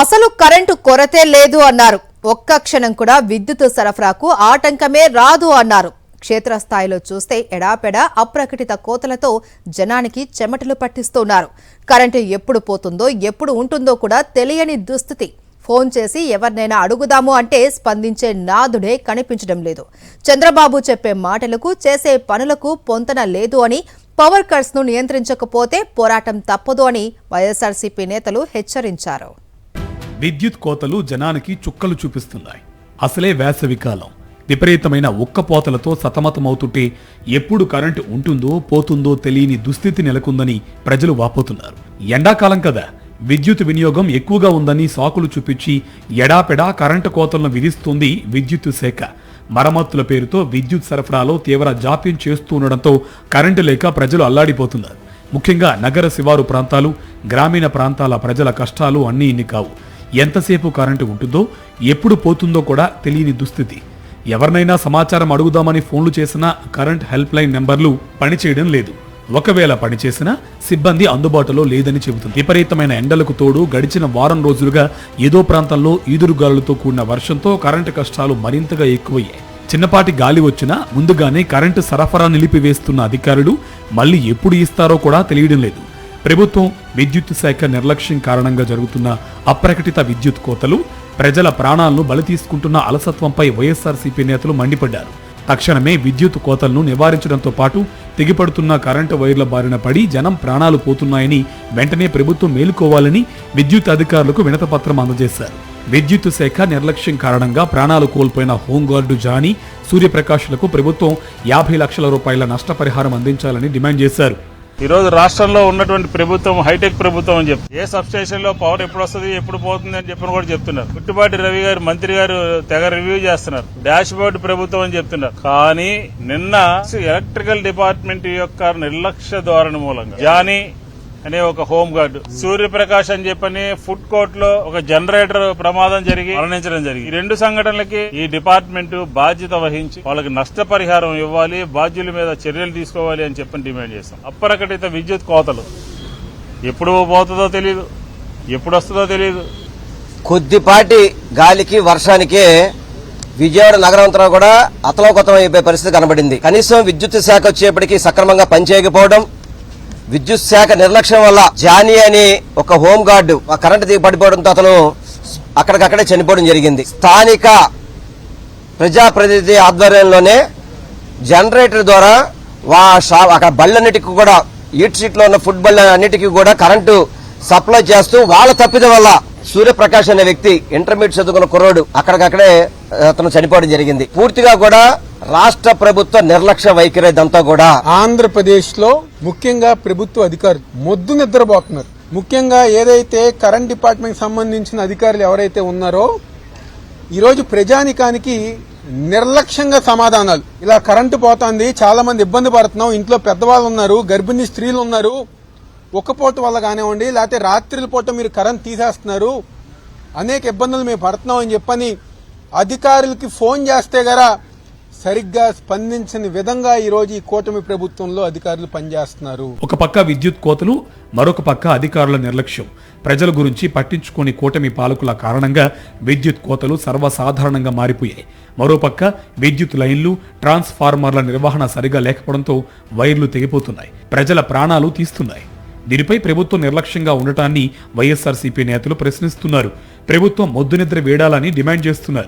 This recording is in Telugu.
అసలు కరెంటు కొరతే లేదు అన్నారు. ఒక్క క్షణం కూడా విద్యుత్ సరఫరాకు ఆటంకమే రాదు అన్నారు. క్షేత్రస్థాయిలో చూస్తే ఎడాపెడా అప్రకటిత కోతలతో జనానికి చెమటలు పట్టిస్తున్నారు. కరెంటు ఎప్పుడు పోతుందో ఎప్పుడు ఉంటుందో కూడా తెలియని దుస్థితి. ఫోన్ చేసి ఎవరినైనా అడుగుదాము అంటే స్పందించే నాదుడే కనిపించడం లేదు. చంద్రబాబు చెప్పే మాటలకు చేసే పనులకు పొంతన లేదు అని, పవర్ కట్స్ ను నియంత్రించకపోతే పోరాటం తప్పదు అని వైఎస్ఆర్సీపీ నేతలు హెచ్చరించారు. విద్యుత్ కోతలు జనానికి చుక్కలు చూపిస్తున్నాయి. అసలే వేసవికాలం, విపరీతమైన ఉక్కపోతలతో సతమతమవుతుంటే ఎప్పుడు కరెంటు ఉంటుందో పోతుందో తెలియని దుస్థితి నెలకొందని ప్రజలు వాపోతున్నారు. ఎండాకాలం కదా, విద్యుత్ వినియోగం ఎక్కువగా ఉందని సాకులు చూపించి ఎడాపెడా కరెంటు కోతలను విధిస్తుంది విద్యుత్ శాఖ. మరమ్మతుల పేరుతో విద్యుత్ సరఫరాలో తీవ్ర జాప్యం చేస్తూ ఉండడంతో కరెంటు లేక ప్రజలు అల్లాడిపోతున్నారు. ముఖ్యంగా నగర శివారు ప్రాంతాలు, గ్రామీణ ప్రాంతాల ప్రజల కష్టాలు అన్నీ ఇన్ని కావు. ఎంతసేపు కరెంటు ఉంటుందో ఎప్పుడు పోతుందో కూడా తెలియని దుస్థితి. ఎవరినైనా సమాచారం అడుగుదామని ఫోన్లు చేసినా కరెంట్ హెల్ప్ లైన్ నెంబర్లు పనిచేయడం లేదు. ఒకవేళ పనిచేసినా సిబ్బంది అందుబాటులో లేదని చెబుతుంది. విపరీతమైన ఎండలకు తోడు గడిచిన వారం రోజులుగా ఏదో ప్రాంతాల్లో ఈదురుగాలులతో కూడిన వర్షంతో కరెంటు కష్టాలు మరింతగా ఎక్కువయ్యాయి. చిన్నపాటి గాలి వచ్చినా ముందుగానే కరెంటు సరఫరా నిలిపివేస్తున్న అధికారులు మళ్లీ ఎప్పుడు ఇస్తారో కూడా తెలియడం లేదు. ప్రభుత్వం విద్యుత్ శాఖ నిర్లక్ష్యం కారణంగా జరుగుతున్న అప్రకటిత విద్యుత్ కోతలు, ప్రజల ప్రాణాలను బలి తీసుకుంటున్న అలసత్వంపై వైఎస్ఆర్సీపీ నేతలు మండిపడ్డారు. తక్షణమే విద్యుత్ కోతలను నివారించడంతో పాటు తెగిపడుతున్న కరెంటు వైర్ల బారిన పడి జనం ప్రాణాలు పోతున్నాయని వెంటనే ప్రభుత్వం మేలుకోవాలని విద్యుత్ అధికారులకు వినతిపత్రం అందజేశారు. విద్యుత్ శాఖ నిర్లక్ష్యం కారణంగా ప్రాణాలు కోల్పోయిన హోంగార్డు జానీ, సూర్యప్రకాష్లకు ప్రభుత్వం 50 లక్షల రూపాయల నష్టపరిహారం అందించాలని డిమాండ్ చేశారు. ఈ రోజు రాష్ట్రంలో ఉన్నటువంటి ప్రభుత్వం హైటెక్ ప్రభుత్వం అని చెప్పి ఏ సబ్ స్టేషన్ లో పవర్ ఎప్పుడు వస్తుంది ఎప్పుడు పోతుంది అని చెప్పని కూడా చెప్తున్నారు. పుట్టిపాటి రవి గారు మంత్రి గారు తెగ రివ్యూ చేస్తున్నారు. డాష్ బోర్డు ప్రభుత్వం అని చెప్తున్నారు. కానీ నిన్న ఎలక్ట్రికల్ డిపార్ట్మెంట్ యొక్క నిర్లక్ష్య ధోరణి మూలంగా జానీ అనే ఒక హోం గార్డు, సూర్యప్రకాష్ అని చెప్పని ఫుడ్ కోర్ట్ లో ఒక జనరేటర్ ప్రమాదం జరిగి మరణించడం జరిగింది. ఈ రెండు సంఘటనలకి ఈ డిపార్ట్మెంట్ బాధ్యత వహించి వాళ్ళకి నష్టపరిహారం ఇవ్వాలి, బాధ్యుల మీద చర్యలు తీసుకోవాలి అని చెప్పని డిమాండ్ చేస్తాం. అప్రకటిత విద్యుత్ కోతలు ఎప్పుడు పోతుందో తెలియదు, ఎప్పుడు వస్తుందో తెలియదు. కొద్దిపాటి గాలికి వర్షానికే విజయవాడ నగరంతో కూడా అతలోకతం అయిపోయే పరిస్థితి కనబడింది. కనీసం విద్యుత్ శాఖ వచ్చేప్పటికీ సక్రమంగా పనిచేయకపోవడం, విద్యుత్ శాఖ నిర్లక్ష్యం వల్ల జానీ అని ఒక హోం గార్డు కరెంటు దిగి పడిపోవడంతో అతను అక్కడికక్కడే చనిపోవడం జరిగింది. స్థానిక ప్రజాప్రతినిధి ఆధ్వర్యంలోనే జనరేటర్ ద్వారా అక్కడ బళ్ళన్నిటికీ కూడా ఈట్ షీట్ లో ఉన్న ఫుడ్ బళ్ళ అన్నిటికీ కూడా కరెంటు సప్లై చేస్తూ వాళ్ళ తప్పిదం వల్ల సూర్యప్రకాష్ అనే వ్యక్తి ఇంటర్మీడియట్ చదువుకున్న కుర్రోడు అక్కడికక్కడే అతను చనిపోవడం జరిగింది. పూర్తిగా కూడా రాష్ట్ర ప్రభుత్వ నిర్లక్ష్య వైఖరి ఇదంతా కూడా. ఆంధ్రప్రదేశ్ లో ముఖ్యంగా ప్రభుత్వ అధికారులు మొద్దు నిద్రపోతున్నారు. ముఖ్యంగా ఏదైతే కరెంట్ డిపార్ట్మెంట్ సంబంధించిన అధికారులు ఎవరైతే ఉన్నారో ఈరోజు ప్రజానికానికి నిర్లక్ష్యంగా సమాధానాలు. ఇలా కరెంటు పోతుంది, చాలా మంది ఇబ్బంది పడుతున్నాం, ఇంట్లో పెద్దవాళ్ళు ఉన్నారు, గర్భిణీ స్త్రీలు ఉన్నారు, ఒక్కపూట వల్ల కానివ్వండి లేకపోతే రాత్రిల పూట మీరు కరెంట్ తీసేస్తున్నారు, అనేక ఇబ్బందులు మేము పడుతున్నాం అని చెప్పని అధికారులకి ఫోన్ చేస్తే గరా సరిగ్గా స్పందించని విధంగా ఈ రోజు ఈ కూటమి ప్రభుత్వంలో అధికారులు పనిచేస్తున్నారు. ఒక పక్క విద్యుత్ కోతలు, మరొక పక్క అధికారుల నిర్లక్ష్యం. ప్రజల గురించి పట్టించుకుని కూటమి పాలకుల కారణంగా విద్యుత్ కోతలు సర్వసాధారణంగా మారిపోయాయి. మరోపక్క విద్యుత్ లైన్లు, ట్రాన్స్ఫార్మర్ల నిర్వహణ సరిగా లేకపోవడంతో వైర్లు తెగిపోతున్నాయి, ప్రజల ప్రాణాలు తీస్తున్నాయి. దీనిపై ప్రభుత్వం నిర్లక్ష్యంగా ఉండటాన్ని వైఎస్ఆర్సీపీ నేతలు ప్రశ్నిస్తున్నారు. ప్రభుత్వం మొద్దునిద్ర వేడాలని డిమాండ్ చేస్తున్నారు.